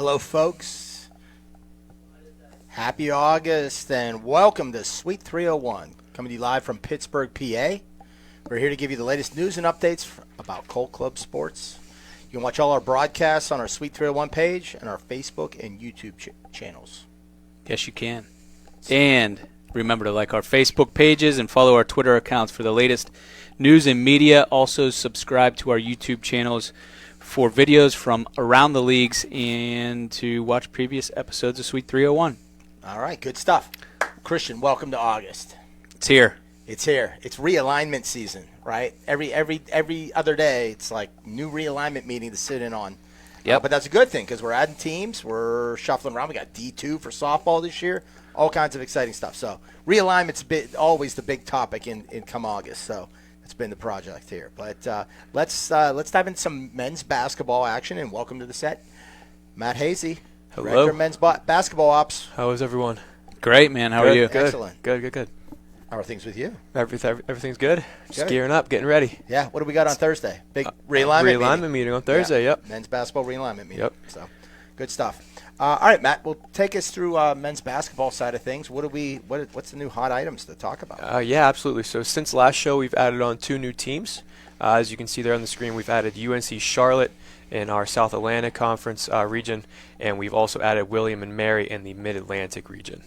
Hello, folks. Happy August and welcome to Suite 301, coming to you live from Pittsburgh, PA. We're here to give you the latest news and updates about Colt Club sports. You can watch all our broadcasts on our Suite 301 page and our Facebook and YouTube channels. Yes, you can. And remember to like our Facebook pages and follow our Twitter accounts for the latest news and media. Also, subscribe to our YouTube channels for videos from around the leagues and to watch previous episodes of Suite 301. All right, good stuff. Christian, welcome to August. It's here. It's here. It's realignment season, right? Every other day, it's like new realignment meeting to sit in on. Yep. But that's a good thing because we're adding teams. We're shuffling around. We got D2 for softball this year. All kinds of exciting stuff. So realignment's always the big topic in come August. So it's been the project here. But let's dive into some men's basketball action and welcome to the set, Matt Hazy, Hello. Director of Men's Basketball Ops. How is everyone? Great, man. How are you? Good. Excellent. Good. How are things with you? Everything's good. Just Good. gearing up, getting ready. Yeah. What do we got on Thursday? Big realignment meeting on Thursday. Yeah. Yep. Men's basketball realignment meeting. Yep. So good stuff. All right, Matt. Well, take us through men's basketball side of things. What's the new hot items to talk about? Yeah, absolutely. So since last show, we've added on 2 new teams. As you can see there on the screen, we've added UNC Charlotte in our South Atlantic Conference region, and we've also added William and Mary in the Mid-Atlantic region.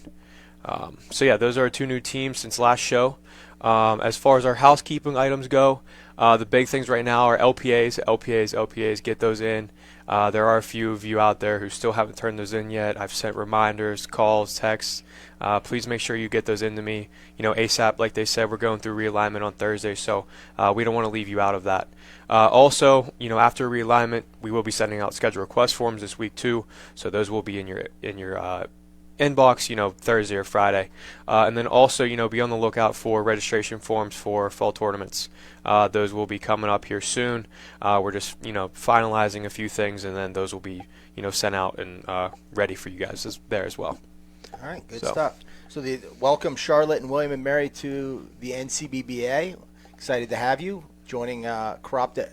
So yeah, those are our 2 new teams since last show. As far as our housekeeping items go, the big things right now are LPAs. Get those in. There are a few of you out there who still haven't turned those in yet. I've sent reminders, calls, texts. Please make sure you get those into me. ASAP. Like they said, we're going through realignment on Thursday, so we don't want to leave you out of that. Also, after realignment, we will be sending out schedule request forms this week too. So those will be in your inbox, Thursday or Friday. And then also, be on the lookout for registration forms for fall tournaments. Those will be coming up here soon. We're just, finalizing a few things, and then those will be, sent out and ready for you guys there as well. All right, good stuff. So welcome Charlotte and William and Mary to the NCBBA. Excited to have you joining Crop to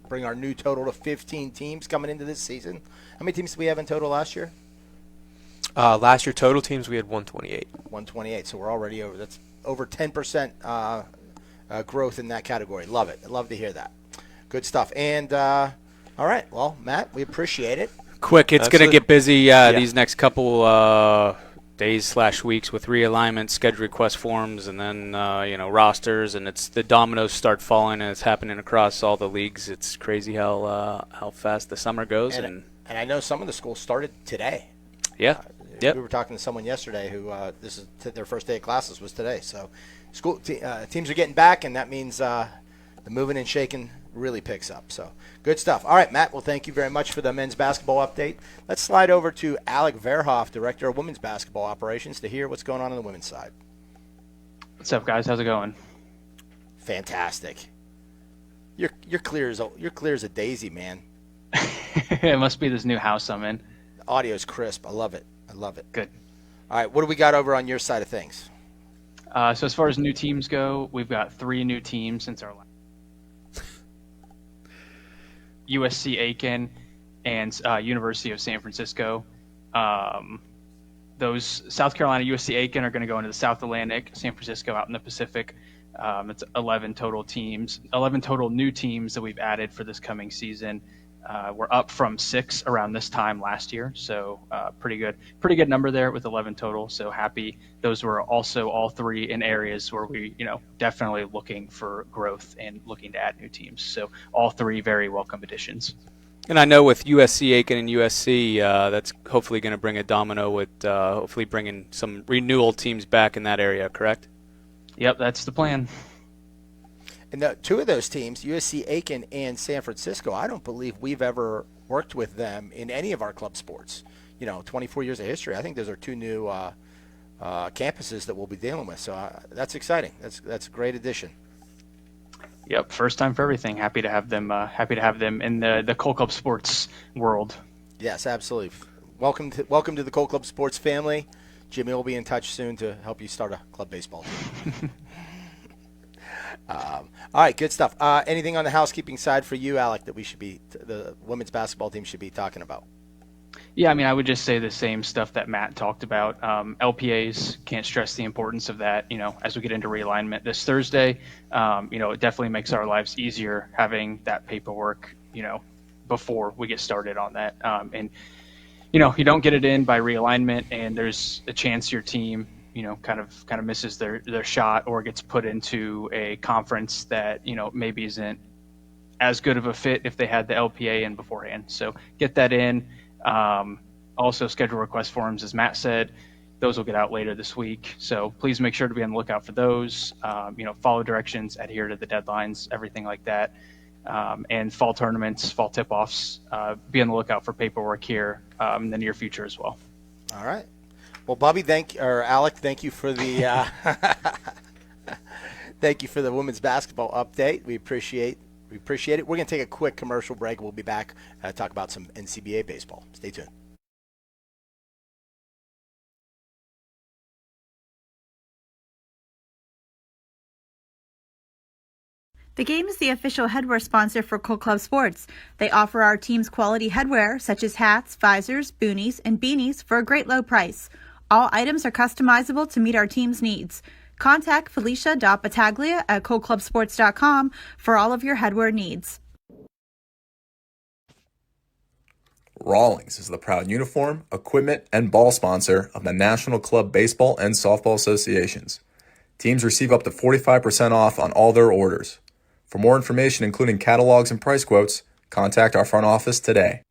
bring our new total to 15 teams coming into this season. How many teams did we have in total last year? Last year, total teams, we had 128. 128, so we're already over. That's over 10% growth in that category. Love it. Love to hear that. Good stuff. And, all right, well, Matt, we appreciate it. Quick, it's going to get busy these next couple days/weeks with realignment, schedule request forms, and then, rosters, and it's the dominoes start falling, and it's happening across all the leagues. It's crazy how fast the summer goes. And I know some of the schools started today. Yeah. Yep. We were talking to someone yesterday who this is their first day of classes was today. So school teams are getting back, and that means the moving and shaking really picks up. So good stuff. All right, Matt, well, thank you very much for the men's basketball update. Let's slide over to Alec Verhoff, Director of Women's Basketball Operations, to hear what's going on the women's side. What's up, guys? How's it going? Fantastic. You're clear as a daisy, man. It must be this new house I'm in. The audio's crisp. I love it. Good. All right, what do we got over on your side of things? So as far as new teams go, we've got 3 new teams since our last. USC Aiken and University of San Francisco. Those South Carolina USC Aiken are going to go into the South Atlantic, San Francisco out in the Pacific. It's 11 total new teams that we've added for this coming season. We're up from 6 around this time last year, so pretty good number there with 11 total. So happy. Those were also all 3 in areas where we, definitely looking for growth and looking to add new teams. So all 3 very welcome additions. And I know with USC Aiken and USC, that's hopefully going to bring a domino with hopefully bringing some renewal teams back in that area, correct? Yep, that's the plan. And 2 of those teams, USC Aiken and San Francisco, I don't believe we've ever worked with them in any of our club sports. 24 years of history. I think those are 2 new campuses that we'll be dealing with. So that's exciting. That's a great addition. Yep, first time for everything. Happy to have them in the Colt Club Sports world. Yes, absolutely. Welcome to the Colt Club Sports family. Jimmy will be in touch soon to help you start a club baseball team. All right, good stuff. Anything on the housekeeping side for you, Alec, that the women's basketball team should be talking about? Yeah, I mean, I would just say the same stuff that Matt talked about. LPAs, can't stress the importance of that. As we get into realignment this Thursday, it definitely makes our lives easier having that paperwork, before we get started on that. And you don't get it in by realignment, and there's a chance your team, kind of misses their shot or gets put into a conference that maybe isn't as good of a fit if they had the LPA in beforehand. So get that in. Also, schedule request forms, as Matt said, those will get out later this week. So please make sure to be on the lookout for those. Follow directions, adhere to the deadlines, everything like that. And fall tournaments, fall tip-offs, be on the lookout for paperwork here in the near future as well. All right. Well, Bobby, Alec, thank you for the thank you for the women's basketball update. We appreciate it. We're going to take a quick commercial break. We'll be back talk about some NCBA baseball. Stay tuned. The Game is the official headwear sponsor for Cold Club Sports. They offer our team's quality headwear, such as hats, visors, boonies, and beanies for a great low price. All items are customizable to meet our team's needs. Contact Felicia.Battaglia at coldclubsports.com for all of your headwear needs. Rawlings is the proud uniform, equipment, and ball sponsor of the National Club Baseball and Softball Associations. Teams receive up to 45% off on all their orders. For more information, including catalogs and price quotes, contact our front office today.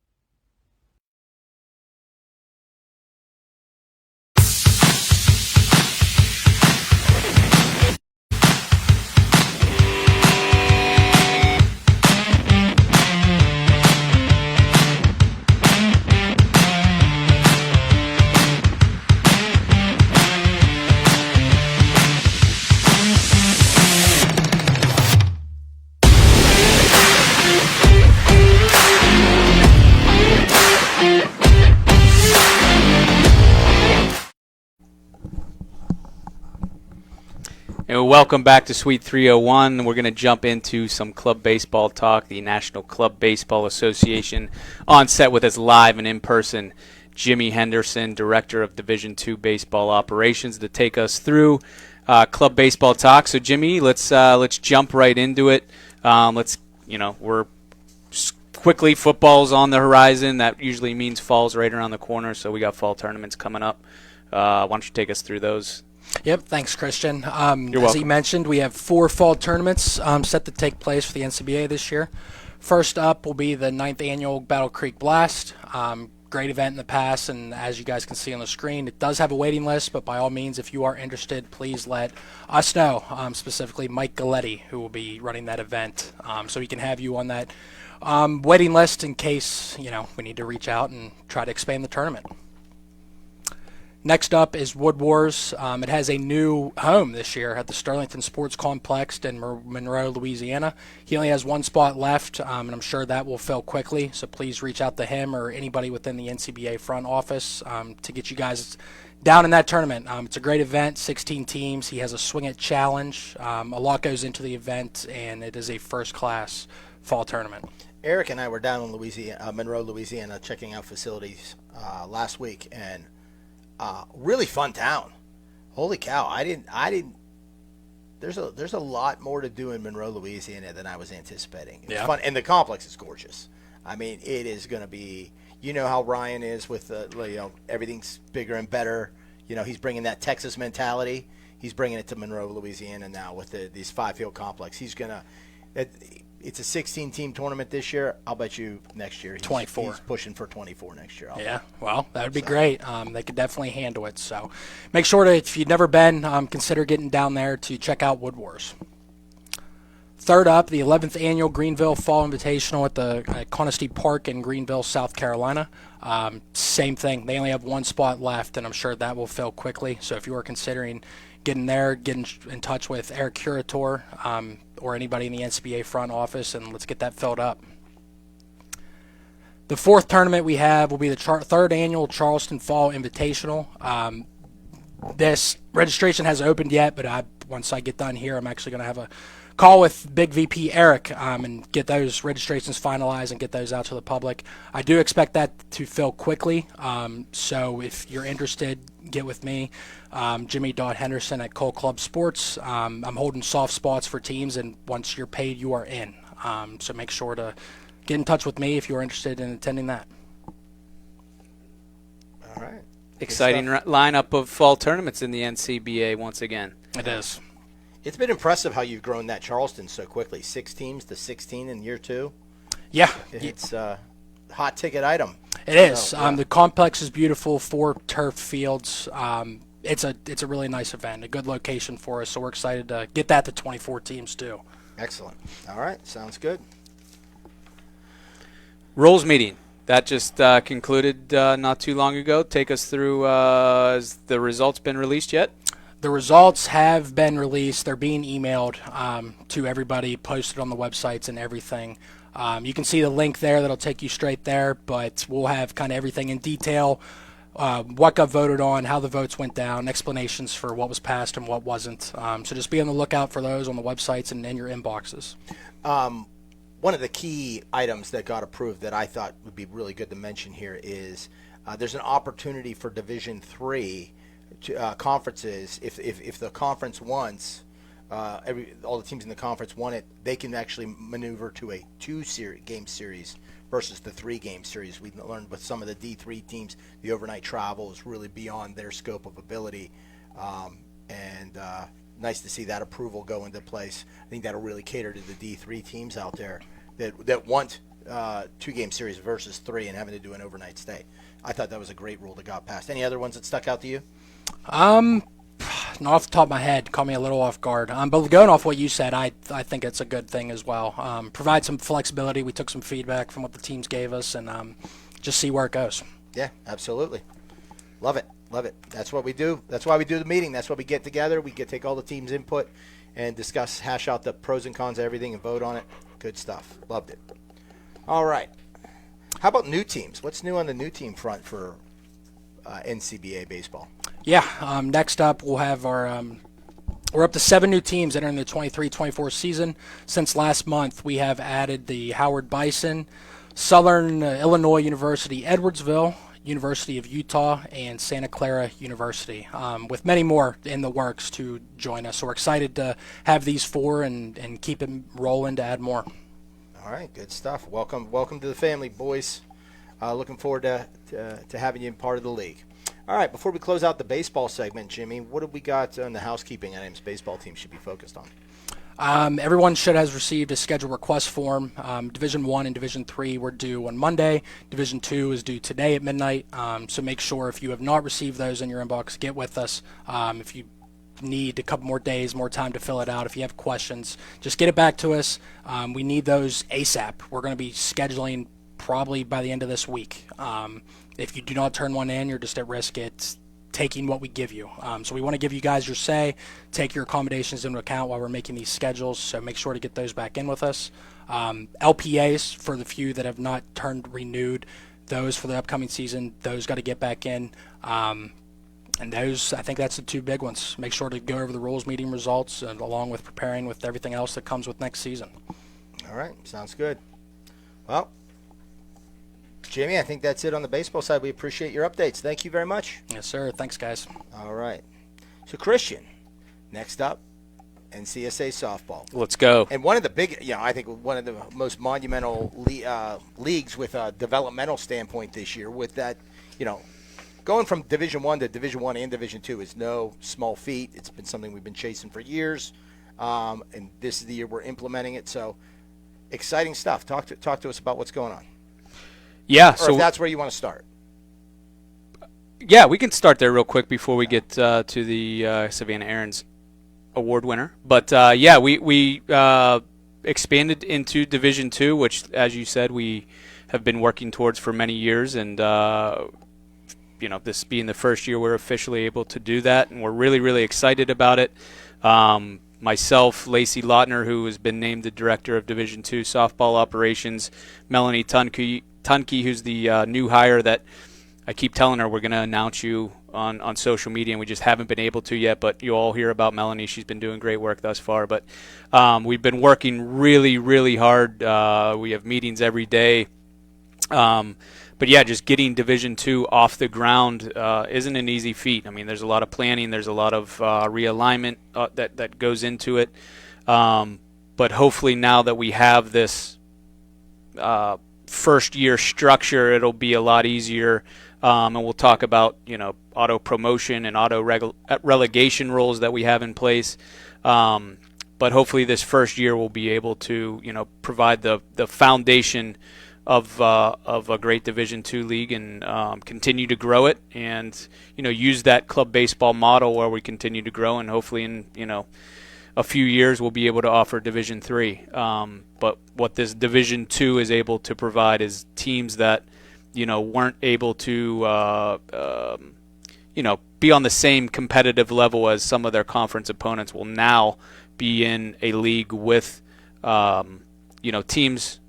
And welcome back to Suite 301. We're going to jump into some club baseball talk. The National Club Baseball Association on set with us live and in person. Jimmy Henderson, Director of Division II Baseball Operations, to take us through club baseball talk. So, Jimmy, let's jump right into it. We're quickly, football's on the horizon. That usually means fall's right around the corner. So we got fall tournaments coming up. Why don't you take us through those? Yep, thanks, Christian. You're as welcome. he mentioned, we have 4 fall tournaments set to take place for the NCBA this year. First up will be the 9th annual Battle Creek Blast. Great event in the past, and as you guys can see on the screen, it does have a waiting list, but by all means, if you are interested, please let us know, specifically Mike Galletti, who will be running that event, so he can have you on that waiting list in case we need to reach out and try to expand the tournament. Next up is Wood Wars. It has a new home this year at the Sterlington Sports Complex in Monroe, Louisiana. He only has 1 spot left, and I'm sure that will fill quickly, so please reach out to him or anybody within the NCBA front office to get you guys down in that tournament. It's a great event, 16 teams. He has a Swing It Challenge. A lot goes into the event, and it is a first-class fall tournament. Eric and I were down in Monroe, Louisiana, checking out facilities last week, and really fun town. Holy cow! I didn't. There's a lot more to do in Monroe, Louisiana than I was anticipating. It's fun, and the complex is gorgeous. I mean, it is going to be. You know how Ryan is with everything's bigger and better. He's bringing that Texas mentality. He's bringing it to Monroe, Louisiana now with these 5-field complex. He's gonna. It's a 16-team tournament this year. I'll bet you next year 24. He's pushing for 24 next year. Yeah, well, that would be great. They could definitely handle it. So make sure to, if you've never been, consider getting down there to check out Wood Wars. Third up, the 11th annual Greenville Fall Invitational at the Conisty Park in Greenville, South Carolina. Same thing. They only have 1 spot left, and I'm sure that will fill quickly. So if you are considering getting there, get in touch with Eric Curator or anybody in the NCBA front office, and let's get that filled up. The 4th tournament we have will be the 3rd annual Charleston Fall Invitational. This registration hasn't opened yet, but once I get done here, I'm actually going to have a call with Big VP Eric and get those registrations finalized and get those out to the public. I do expect that to fill quickly. So if you're interested, get with me, Jimmy.Henderson at Cole Club Sports. I'm holding soft spots for teams, and once you're paid, you are in. So make sure to get in touch with me if you're interested in attending that. All right. Exciting lineup of fall tournaments in the NCBA once again. It is. It's been impressive how you've grown that Charleston so quickly. 6 teams to 16 in year 2. Yeah. It's a hot ticket item. It is. So, yeah. The complex is beautiful. 4 turf fields. It's a really nice event, a good location for us. So we're excited to get that to 24 teams too. Excellent. All right. Sounds good. Rolls meeting. That just concluded not too long ago. Take us through, has the results been released yet? The results have been released. They're being emailed to everybody, posted on the websites and everything. You can see the link there that'll take you straight there, but we'll have kind of everything in detail, what got voted on, how the votes went down, explanations for what was passed and what wasn't. So just be on the lookout for those on the websites and in your inboxes. One of the key items that got approved that I thought would be really good to mention here is there's an opportunity for Division III conferences. If the conference wants, all the teams in the conference want it, they can actually maneuver to a 2-game series versus the 3-game series. We learned with some of the D3 teams, the overnight travel is really beyond their scope of ability, and nice to see that approval go into place. I think that'll really cater to the D3 teams out there that want 2-game series versus 3 and having to do an overnight stay. I thought that was a great rule that got passed. Any other ones that stuck out to you? Not off the top of my head, caught me a little off guard. But going off what you said, I think it's a good thing as well. Provide some flexibility. We took some feedback from what the teams gave us, and just see where it goes. Yeah, absolutely. Love it. Love it. That's what we do. That's why we do the meeting. That's why we get together. We take all the teams' input and discuss, hash out the pros and cons of everything and vote on it. Good stuff. Loved it. All right. How about new teams? What's new on the new team front for NCBA baseball? Yeah, next up we'll have our we're up to 7 new teams entering the 23-24 season. Since last month, we have added the Howard Bison, Southern Illinois University Edwardsville, University of Utah, and Santa Clara University, with many more in the works to join us. So we're excited to have these 4 and keep it rolling to add more. All right, good stuff. Welcome to the family, boys. Looking forward to having you part of the league. All right, before we close out the baseball segment, Jimmy, what have we got on the housekeeping items baseball team should be focused on? Everyone has received a schedule request form. Division 1 and Division 3 were due on Monday. Division 2 is due today at midnight. So make sure if you have not received those in your inbox, get with us. If you need a couple more days, more time to fill it out, if you have questions, just get it back to us. We need those ASAP. We're going to be scheduling probably by the end of this week. If you do not turn one in, you're just at risk at taking what we give you. So we want to give you guys your say, take your accommodations into account while we're making these schedules, so make sure to get those back in with us. LPAs, for the few that have not turned renewed, those for the upcoming season, those got to get back in. And those, I think that's the 2 big ones. Make sure to go over the rules meeting results and along with preparing with everything else that comes with next season. All right, sounds good. Well, Jimmy, I think that's it on the baseball side. We appreciate your updates. Thank you very much. Yes, sir. Thanks, guys. All right. So, Christian, next up, NCSA softball. Let's go. And one of the big, I think one of the most monumental leagues with a developmental standpoint this year with that, going from Division 1 to Division 1 and Division 2 is no small feat. It's been something we've been chasing for years, and this is the year we're implementing it. So, exciting stuff. Talk to us about what's going on. Yeah, Or so if that's where you want to start. Yeah, we can start there real quick before we get to the Savannah Aaron's award winner. But we expanded into Division 2, which, as you said, we have been working towards for many years, and this being the first year we're officially able to do that, and we're really, really excited about it. Myself, Lacey Lautner, who has been named the director of Division 2 softball operations, Melanie Tunke, who's the new hire that I keep telling her we're going to announce you on social media, and we just haven't been able to yet. But you all hear about Melanie; she's been doing great work thus far. But we've been working really, really hard. We have meetings every day. But yeah, just getting Division II off the ground isn't an easy feat. I mean, there's a lot of planning, there's a lot of realignment that goes into it. But hopefully now that we have this first year structure, it'll be a lot easier. And we'll talk about, auto promotion and auto relegation rules that we have in place. But hopefully this first year we'll be able to, provide the foundation of a great Division II league and continue to grow it, and use that club baseball model where we continue to grow, and hopefully in a few years we'll be able to offer Division III. But what this Division II is able to provide is teams that weren't able to be on the same competitive level as some of their conference opponents will now be in a league with teams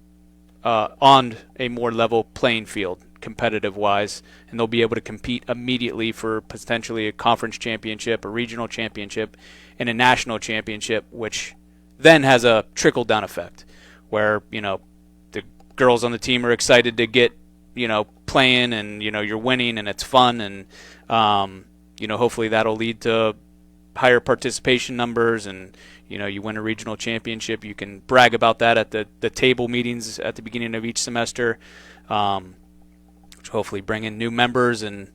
on a more level playing field, competitive-wise, and they'll be able to compete immediately for potentially a conference championship, a regional championship, and a national championship, which then has a trickle-down effect, where the girls on the team are excited to get playing, and you're winning, and it's fun, and hopefully that'll lead to higher participation numbers, and you win a regional championship. You can brag about that at the table meetings at the beginning of each semester, which hopefully bring in new members. And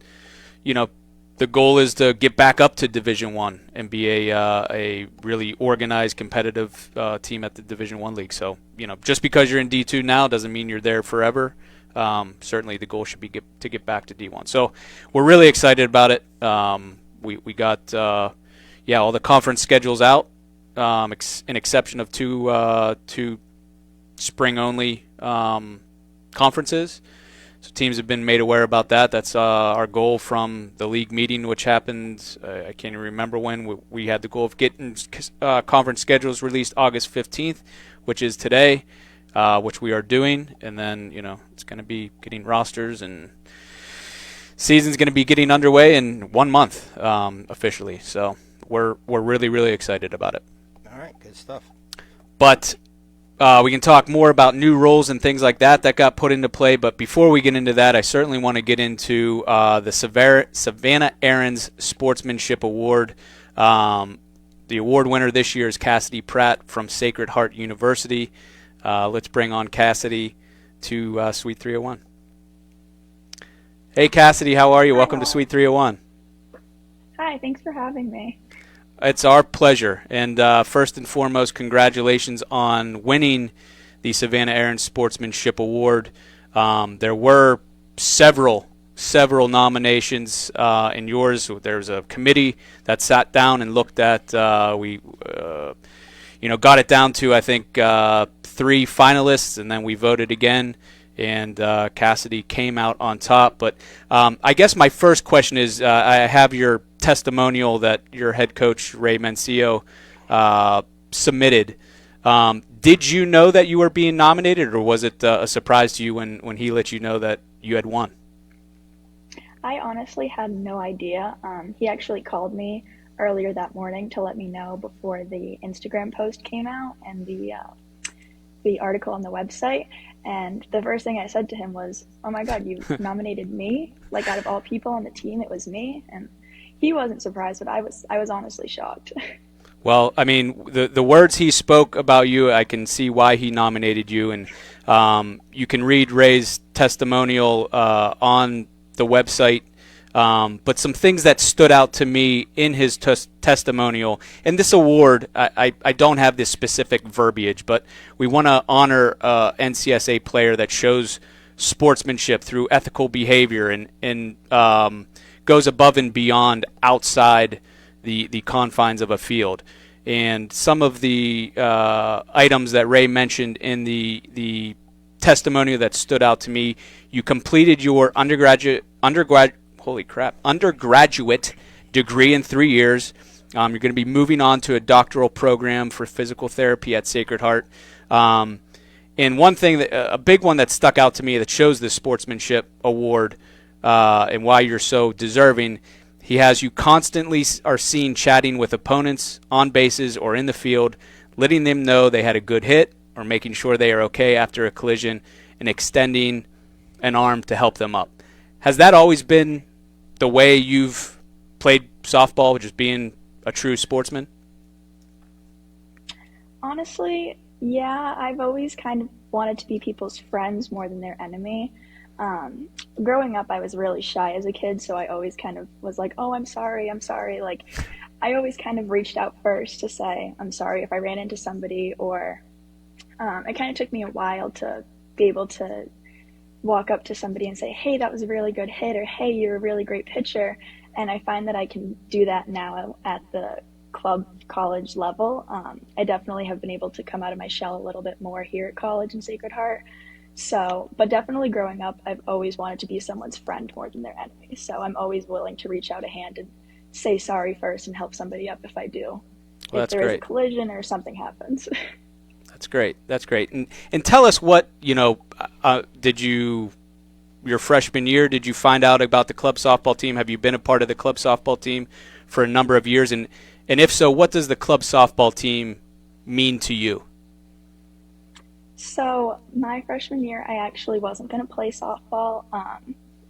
the goal is to get back up to Division I and be a really organized, competitive team at the Division I league. So just because you're in D2 now doesn't mean you're there forever. Certainly the goal should be to get back to D1. So we're really excited about it. We got all the conference schedules out. An exception of two spring-only conferences. So teams have been made aware about that. That's our goal from the league meeting, which happened, I can't even remember when. We had the goal of getting conference schedules released August 15th, which is today, which we are doing. And then, it's going to be getting rosters, and season's going to be getting underway in 1 month officially. So we're really, really excited about it. All right, good stuff. But we can talk more about new rules and things like that got put into play. But before we get into that, I certainly want to get into the Savannah Aaron's Sportsmanship Award. The award winner this year is Cassidy Pratt from Sacred Heart University. Let's bring on Cassidy to Suite 301. Hey, Cassidy, how are you? Welcome to Suite 301. Hi, thanks for having me. It's our pleasure. And first and foremost, congratulations on winning the Savannah Aaron Sportsmanship Award. There were several nominations in yours. There's a committee that sat down and looked at, got it down to, I think, 3 finalists, and then we voted again. And Cassidy came out on top. But I guess my first question is, I have your testimonial that your head coach, Ray Mencio, submitted. Did you know that you were being nominated, or was it a surprise to you when he let you know that you had won? I honestly had no idea. He actually called me earlier that morning to let me know before the Instagram post came out and the article on the website. And the first thing I said to him was, "Oh my God, you nominated me? Like, out of all people on the team, it was me?" And he wasn't surprised, but I was honestly shocked. Well, I mean, the words he spoke about you, I can see why he nominated you, and you can read Ray's testimonial on the website. But some things that stood out to me in his testimonial, and this award, I don't have this specific verbiage, but we want to honor NCSA player that shows sportsmanship through ethical behavior and goes above and beyond outside the confines of a field. And some of the items that Ray mentioned in the testimonial that stood out to me: you completed your undergraduate degree in 3 years. You're going to be moving on to a doctoral program for physical therapy at Sacred Heart. And one thing, a big one that stuck out to me that shows this sportsmanship award and why you're so deserving, He has you constantly are seen chatting with opponents on bases or in the field, letting them know they had a good hit or making sure they are okay after a collision and extending an arm to help them up. Has that always been the way you've played softball, just being a true sportsman? Honestly, yeah, I've always kind of wanted to be people's friends more than their enemy. Growing up, I was really shy as a kid, so I always kind of was like, oh, I'm sorry. Like, I always kind of reached out first to say, I'm sorry if I ran into somebody, or it kind of took me a while to be able to walk up to somebody and say, hey, that was a really good hit, or hey, you're a really great pitcher. And I find that I can do that now at the club college level. I definitely have been able to come out of my shell a little bit more here at college in Sacred Heart. So, but definitely growing up, I've always wanted to be someone's friend more than their enemy. So I'm always willing to reach out a hand and say sorry first and help somebody up if I do. Well, if there is a collision or something happens. That's great. That's great. And tell us what, did you, your freshman year, did you find out about the club softball team? Have you been a part of the club softball team for a number of years? And if so, what does the club softball team mean to you? So my freshman year, I actually wasn't going to play softball.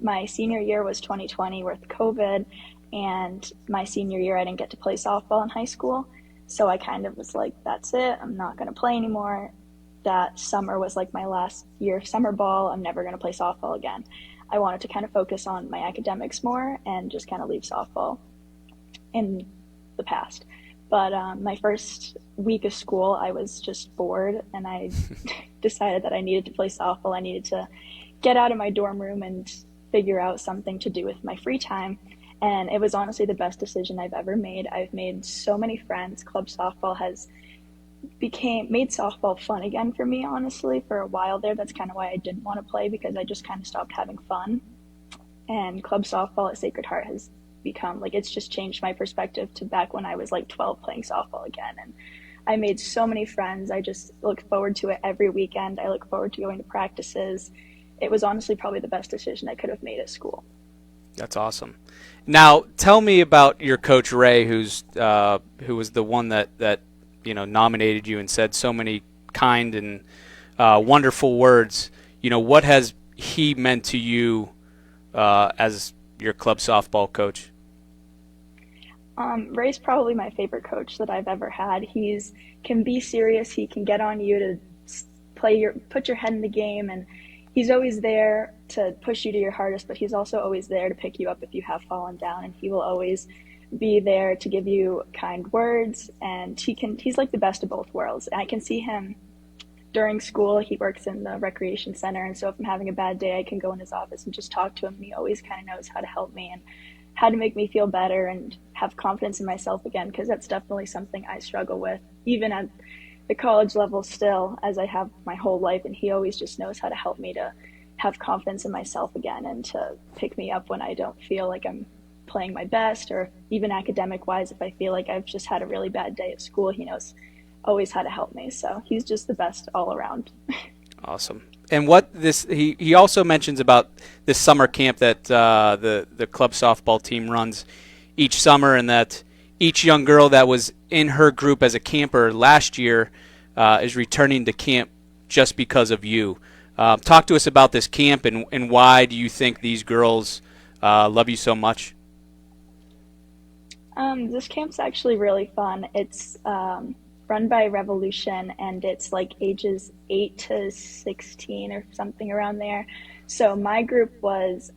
My senior year was 2020 with COVID, and my senior year, I didn't get to play softball in high school. So I kind of was like, that's it. I'm not going to play anymore. That summer was like my last year of summer ball. I'm never going to play softball again. I wanted to kind of focus on my academics more and just kind of leave softball in the past. But my first week of school, I was just bored, and I decided that I needed to play softball. I needed to get out of my dorm room and figure out something to do with my free time. And it was honestly the best decision I've ever made. I've made so many friends. Club softball has made softball fun again for me, honestly. For a while there, that's kind of why I didn't want to play, because I just kind of stopped having fun. And club softball at Sacred Heart has become, like, it's just changed my perspective to back when I was like 12 playing softball again. And I made so many friends. I just look forward to it every weekend. I look forward to going to practices. It was honestly probably the best decision I could have made at school. That's awesome. Now, tell me about your coach Ray, who was the one that nominated you and said so many kind and wonderful words. What has he meant to you as your club softball coach? Ray's probably my favorite coach that I've ever had. He's can be serious. He can get on you to put your head in the game, and he's always there to push you to your hardest, but he's also always there to pick you up if you have fallen down, and he will always be there to give you kind words, and he's like the best of both worlds. And I can see him during school. He works in the recreation center, and so if I'm having a bad day, I can go in his office and just talk to him, and he always kind of knows how to help me and how to make me feel better and have confidence in myself again, because that's definitely something I struggle with, even at the college level still, as I have my whole life. And he always just knows how to help me to have confidence in myself again and to pick me up when I don't feel like I'm playing my best, or even academic wise, if I feel like I've just had a really bad day at school, he knows always how to help me. So he's just the best all around. Awesome. And he also mentions about this summer camp that the club softball team runs each summer, and that each young girl that was in her group as a camper last year is returning to camp just because of you. Talk to us about this camp, and why do you think these girls love you so much? This camp's actually really fun. It's run by Revolution, and it's like ages 8 to 16 or something around there. So my group was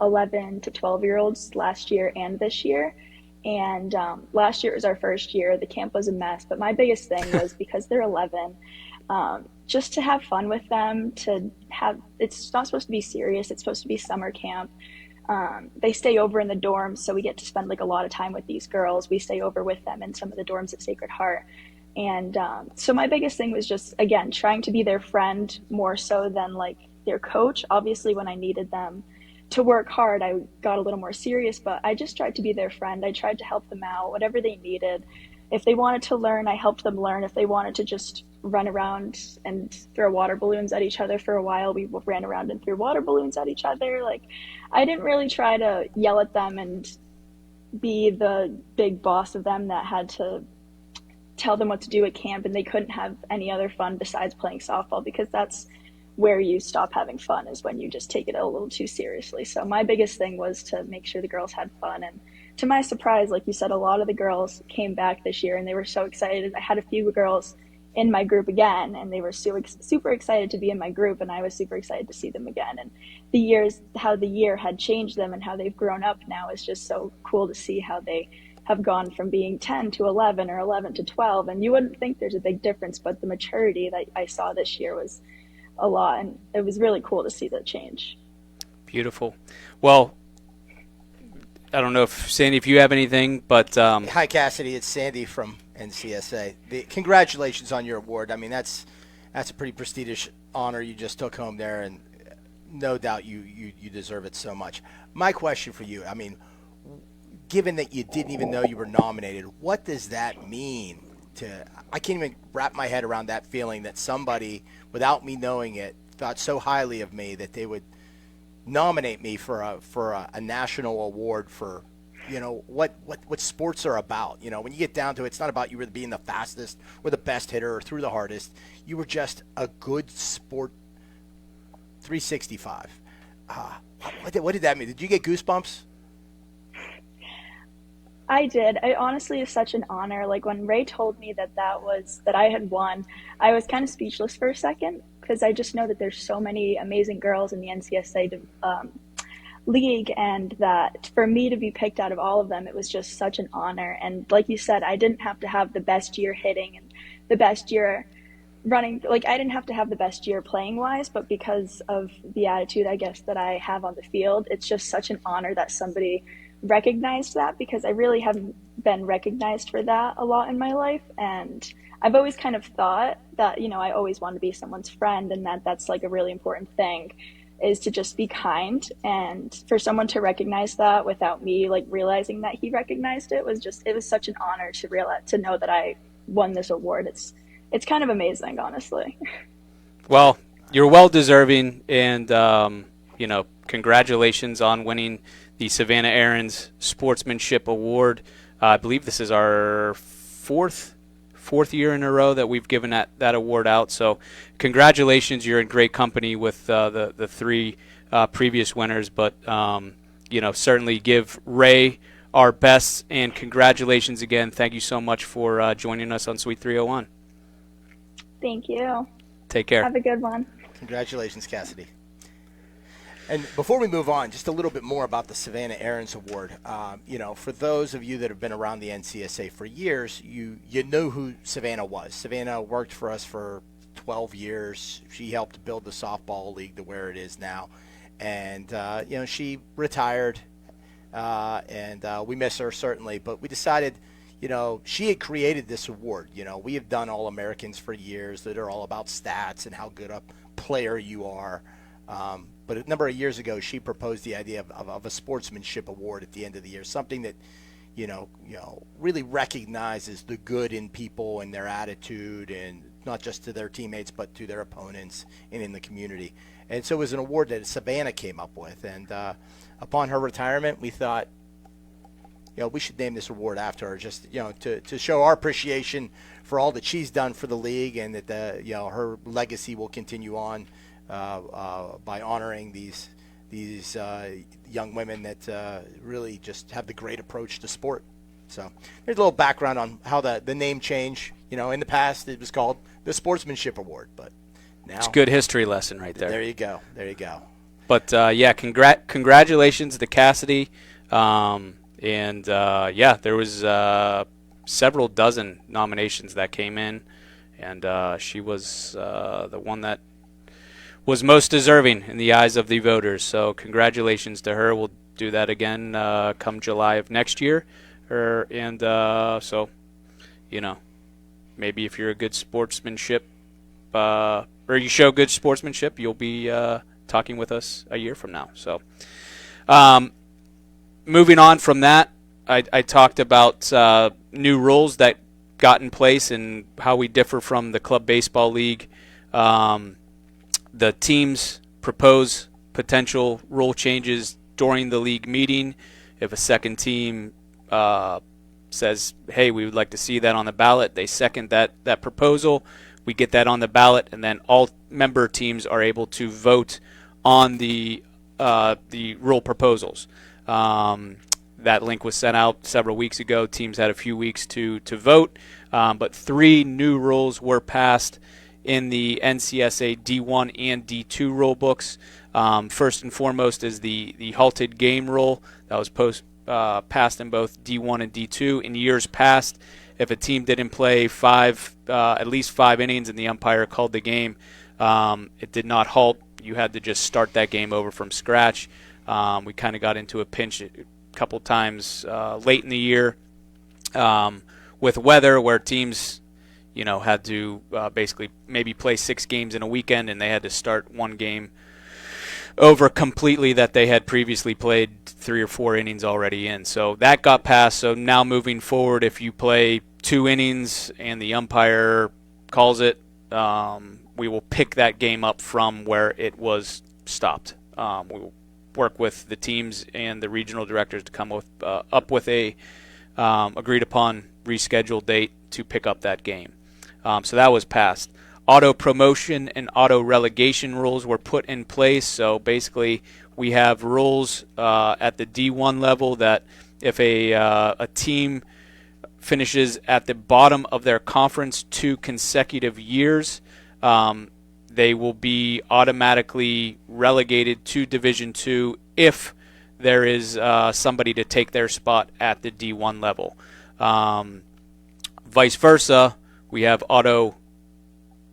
11 to 12-year-olds last year and this year. And last year was our first year. The camp was a mess, but my biggest thing was because they're 11, just to have fun with them, it's not supposed to be serious. It's supposed to be summer camp. They stay over in the dorms, so we get to spend like a lot of time with these girls. We stay over with them in some of the dorms at Sacred Heart. And so my biggest thing was just, again, trying to be their friend more so than like their coach. Obviously, when I needed them to work hard, I got a little more serious, but I just tried to be their friend. I tried to help them out, whatever they needed. If they wanted to learn, I helped them learn. If they wanted to just run around and throw water balloons at each other for a while, we ran around and threw water balloons at each other. Like, I didn't really try to yell at them and be the big boss of them that had to tell them what to do at camp, and they couldn't have any other fun besides playing softball, because that's where you stop having fun, is when you just take it a little too seriously. So my biggest thing was to make sure the girls had fun. And to my surprise, like you said, a lot of the girls came back this year and they were so excited. I had a few girls in my group again, and they were super excited to be in my group, and I was super excited to see them again. And how the year had changed them and how they've grown up now is just so cool to see how they have gone from being 10 to 11 or 11 to 12. And you wouldn't think there's a big difference, but the maturity that I saw this year was a lot, and it was really cool to see that change. Beautiful. Well, I don't know if Sandy, if you have anything, but Hi, Cassidy. It's Sandy from NCSA. Congratulations on your award. I mean, that's a pretty prestigious honor you just took home there, and no doubt you deserve it so much. My question for you, I mean, given that you didn't even know you were nominated, what does that mean? I can't even wrap my head around that feeling that somebody, without me knowing it, thought so highly of me that they would nominate me for a national award for, you know, what sports are about. You know, when you get down to it, it's not about you were being the fastest or the best hitter or threw the hardest. You were just a good sport. 365. What did that mean? Did you get goosebumps? I did. It honestly is such an honor. Like when Ray told me that I had won, I was kind of speechless for a second, because I just know that there's so many amazing girls in the NCSA league, and that for me to be picked out of all of them, it was just such an honor. And like you said, I didn't have to have the best year hitting and the best year running. Like I didn't have to have the best year playing wise, but because of the attitude, I guess, that I have on the field, it's just such an honor that somebody recognized that, because I really haven't been recognized for that a lot in my life. And I've always kind of thought that, you know, I always want to be someone's friend, and that's like a really important thing, is to just be kind. And for someone to recognize that without me like realizing that he recognized it was such an honor to know that I won this award. It's kind of amazing, honestly. well, you're well deserving, and you know, congratulations on winning the Savannah Aaron's Sportsmanship Award. I believe this is our fourth year in a row that we've given that award out. So congratulations, you're in great company with the three previous winners. But you know, certainly give Ray our best, and congratulations again. Thank you so much for joining us on Suite 301. Thank you. Take care. Have a good one. Congratulations, Cassidy. And before we move on, just a little bit more about the Savannah Aaron's Award. You know, for those of you that have been around the NCSA for years, you know who Savannah was. Savannah worked for us for 12 years. She helped build the softball league to where it is now. And, you know, she retired, and we miss her certainly. But we decided, you know, she had created this award. You know, we have done All-Americans for years that are all about stats and how good a player you are. But a number of years ago, she proposed the idea of a sportsmanship award at the end of the year, something that, you know, really recognizes the good in people and their attitude, and not just to their teammates, but to their opponents and in the community. And so it was an award that Savannah came up with. And upon her retirement, we thought, you know, we should name this award after her, just, you know, to show our appreciation for all that she's done for the league, and that you know, her legacy will continue on. By honoring these young women that really just have the great approach to sport. So there's a little background on how the name changed. You know, in the past it was called the Sportsmanship Award, but now It's a good history lesson right there. There you go. But yeah, congratulations to Cassidy. And yeah, there was several dozen nominations that came in, and she was the one that was most deserving in the eyes of the voters. So congratulations to her. We'll do that again come July of next year. And so, you know, maybe if you're a good sportsmanship, or you show good sportsmanship, you'll be talking with us a year from now. So moving on from that, I talked about new rules that got in place and how we differ from the Club Baseball League. The teams propose potential rule changes during the league meeting. If a second team says, hey, we would like to see that on the ballot. They second that proposal. We get that on the ballot, and then all member teams are able to vote on the rule proposals. That link was sent out several weeks ago. Teams had a few weeks to vote, but 3 new rules were passed in the NCSA D1 and D2 rule books. First and foremost is the halted game rule that was passed in both D1 and D2. In years past, if a team didn't play at least 5 innings and the umpire called the game, it did not halt. You had to just start that game over from scratch. We kind of got into a pinch a couple times late in the year with weather where teams, had to basically maybe play 6 games in a weekend, and they had to start one game over completely that they had previously played 3 or 4 innings already in. So that got passed. So now moving forward, if you play 2 innings and the umpire calls it, we will pick that game up from where it was stopped. We will work with the teams and the regional directors to come up with a agreed upon rescheduled date to pick up that game. So that was passed. Auto promotion and auto relegation rules were put in place. So basically, we have rules at the D1 level that if a team finishes at the bottom of their conference 2 consecutive years, they will be automatically relegated to Division II if there is somebody to take their spot at the D1 level. Vice versa, we have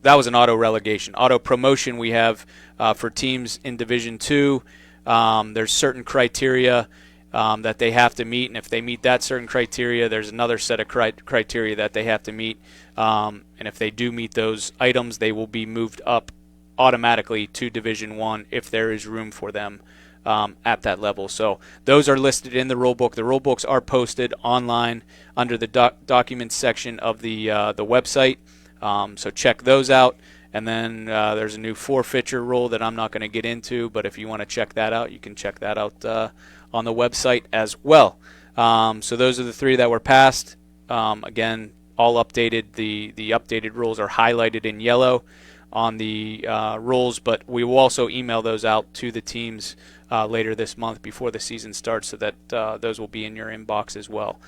that was an auto relegation. Auto promotion we have for teams in Division II. There's certain criteria that they have to meet, and if they meet that certain criteria, there's another set of criteria that they have to meet. And if they do meet those items, they will be moved up automatically to Division I if there is room for them at that level. So those are listed in the rule book. The rule books are posted online under the documents section of the website. So check those out. And then there's a new forfeiture rule that I'm not going to get into, but if you want to check that out, you can check that out on the website as well. So those are the 3 that were passed. Again, all updated. The updated rules are highlighted in yellow on the rules, but we will also email those out to the teams later this month before the season starts, so that those will be in your inbox as well.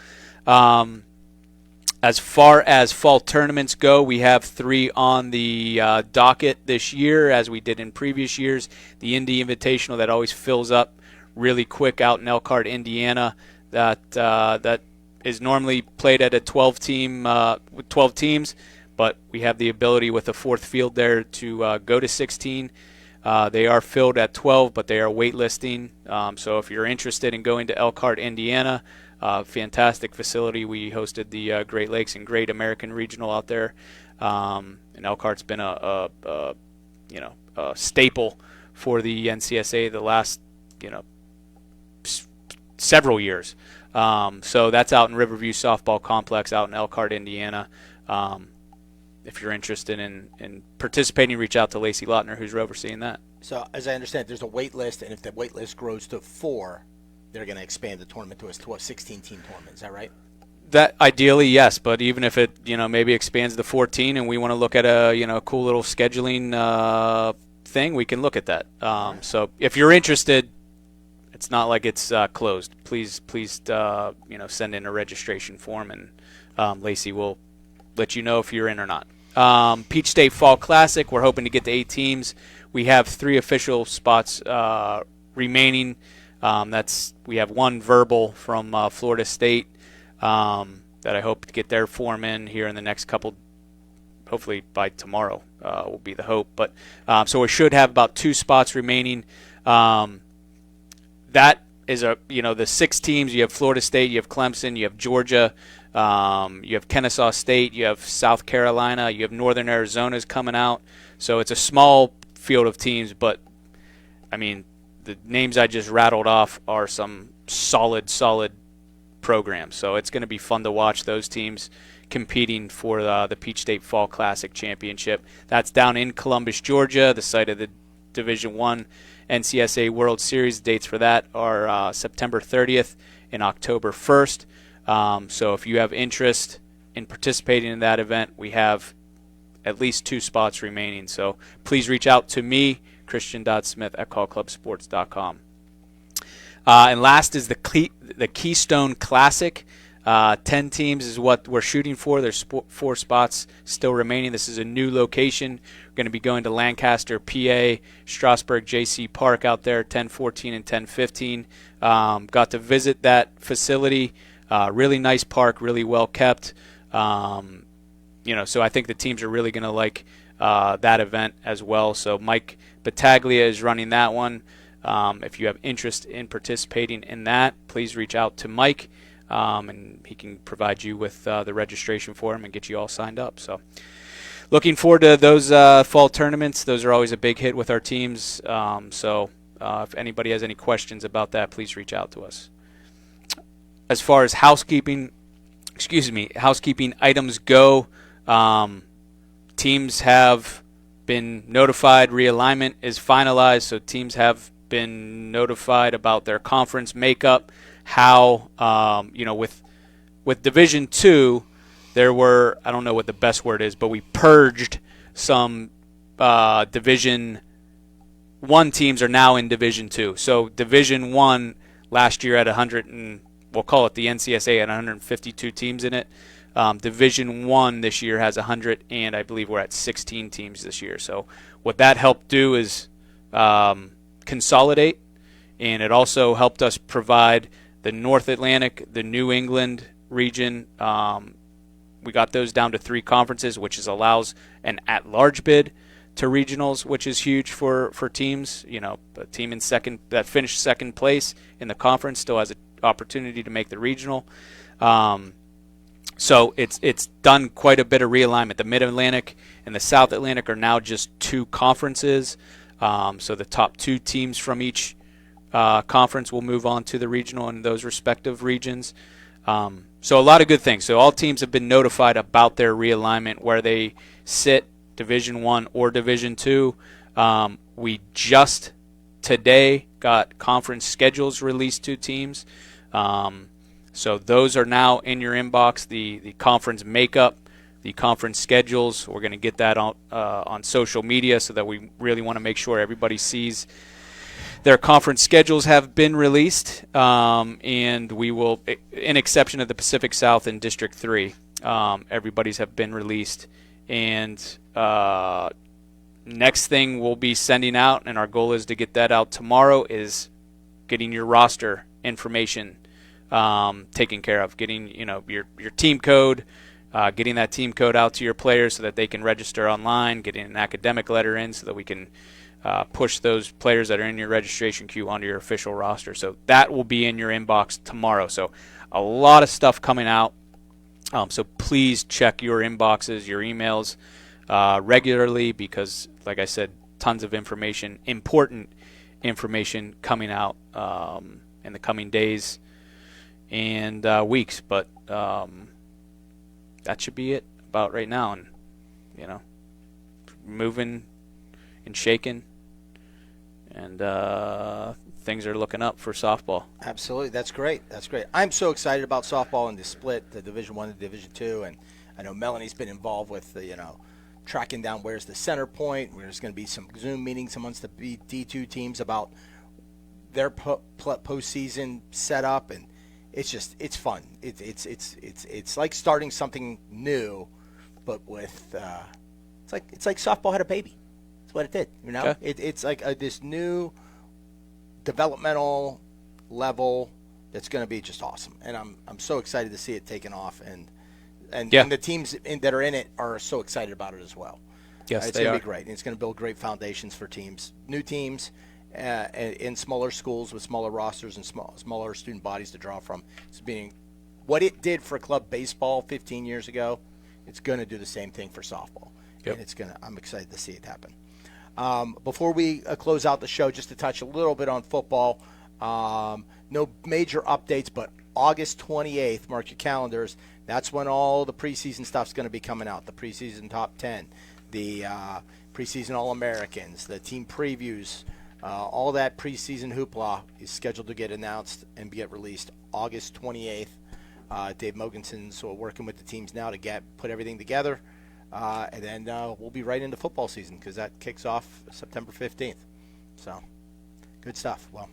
As far as fall tournaments go, we have 3 on the docket this year, as we did in previous years. The Indy Invitational that always fills up really quick out in Elkhart, Indiana. That is normally played at a 12 teams, but we have the ability with the 4th field there to go to 16. They are filled at 12, but they are waitlisting. So if you're interested in going to Elkhart, Indiana, fantastic facility. We hosted the Great Lakes and Great American Regional out there, and Elkhart's been a staple for the NCSA the last several years. So that's out in Riverview Softball Complex out in Elkhart, Indiana. If you're interested in participating, reach out to Lacey Lautner, who's overseeing that. So as I understand it, there's a wait list, and if the wait list grows to 4, they're going to expand the tournament to a 16-team tournament. Is that right? That ideally, yes, but even if it maybe expands to 14, and we want to look at a cool little scheduling thing, we can look at that. So if you're interested, it's not like it's closed. Please send in a registration form, and Lacey will let you know if you're in or not. Peach State Fall Classic, we're hoping to get to 8 teams. We have 3 official spots remaining. We have 1 verbal from Florida State that I hope to get their form in here in the next couple, hopefully by tomorrow will be the hope. But so we should have about 2 spots remaining. That is the 6 teams. You have Florida State, you have Clemson, you have Georgia, you have Kennesaw State, you have South Carolina, you have Northern Arizona's coming out. So it's a small field of teams, but I mean, the names I just rattled off are some solid programs. So it's going to be fun to watch those teams competing for the Peach State Fall Classic Championship. That's down in Columbus, Georgia, the site of the Division I NCSA World Series. Dates for that are September 30th and October 1st. So if you have interest in participating in that event, we have at least 2 spots remaining. So please reach out to me, christian.smith@callclubsports.com. And last is the Keystone Classic. 10 teams is what we're shooting for. There's 4 spots still remaining. This is a new location. We're going to be going to Lancaster, PA, Strasburg, JC Park out there, 10-14 and 10-15. Got to visit that facility. Really nice park, really well kept. So I think the teams are really going to like that event as well. So Mike Battaglia is running that one. If you have interest in participating in that, please reach out to Mike, and he can provide you with the registration form and get you all signed up. So looking forward to those fall tournaments. Those are always a big hit with our teams. If anybody has any questions about that, please reach out to us. As far as housekeeping items go, teams have been notified. Realignment is finalized, so teams have been notified about their conference makeup. How with Division II, there were, I don't know what the best word is, but we purged some Division I teams are now in Division II. So Division I last year had 100 and we'll call it the NCSA had 152 teams in it. Division I this year has 100, and I believe we're at 16 teams this year. So what that helped do is consolidate, and it also helped us provide the North Atlantic, the New England region. We got those down to 3 conferences, which allows an at-large bid to regionals, which is huge for teams. A team in second that finished second place in the conference still has an opportunity to make the regional. So it's done quite a bit of realignment. The Mid-Atlantic and the South Atlantic are now just 2 conferences. So the top 2 teams from each conference will move on to the regional in those respective regions. So a lot of good things. So all teams have been notified about their realignment, where they sit, Division I or Division II. We just today got conference schedules released to teams. So those are now in your inbox, the conference makeup, the conference schedules. We're going to get that on social media so that we really want to make sure everybody sees their conference schedules have been released. And we will, in exception of the Pacific South and District 3, everybody's have been released. And next thing we'll be sending out, and our goal is to get that out tomorrow, is getting your roster information taken care of, getting your team code, getting that team code out to your players so that they can register online, getting an academic letter in so that we can push those players that are in your registration queue onto your official roster. So that will be in your inbox tomorrow. So a lot of stuff coming out. So please check your inboxes, your emails regularly, because, like I said, tons of information, important information coming out in the coming days and weeks. But that should be it about right now. And, moving and shaking, and things are looking up for softball. Absolutely. That's great. I'm so excited about softball and the split, the Division I and Division II. And I know Melanie's been involved with the, tracking down where's the center point. There's going to be some Zoom meetings amongst the D2 teams about their postseason setup, and it's fun. It's like starting something new, but with it's like softball had a baby. That's what it did. Okay. It's like this new developmental level that's going to be just awesome, and I'm so excited to see it taken off, and the teams that are in it are so excited about it as well. Yes, it's going to be great, and it's going to build great foundations for teams, new teams, in smaller schools with smaller rosters and smaller student bodies to draw from. It's being what it did for club baseball 15 years ago. It's going to do the same thing for softball, and I'm excited to see it happen. Before we close out the show, just to touch a little bit on football, no major updates, but August 28th, mark your calendars, that's when all the preseason stuff's going to be coming out, the preseason top 10, the preseason All-Americans, the team previews, all that preseason hoopla is scheduled to get announced and get released August 28th. Dave Mogensen's working with the teams now to put everything together. And then we'll be right into football season because that kicks off September 15th. So, good stuff. Well,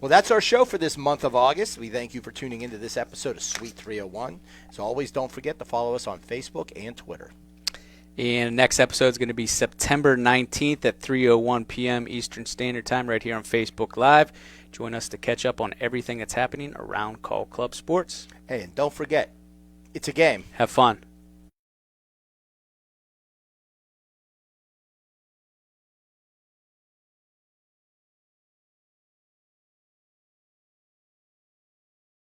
that's our show for this month of August. We thank you for tuning into this episode of Suite 301. As always, don't forget to follow us on Facebook and Twitter. And next episode is going to be September 19th at 3:01 p.m. Eastern Standard Time right here on Facebook Live. Join us to catch up on everything that's happening around Call Club Sports. Hey, and don't forget, it's a game. Have fun.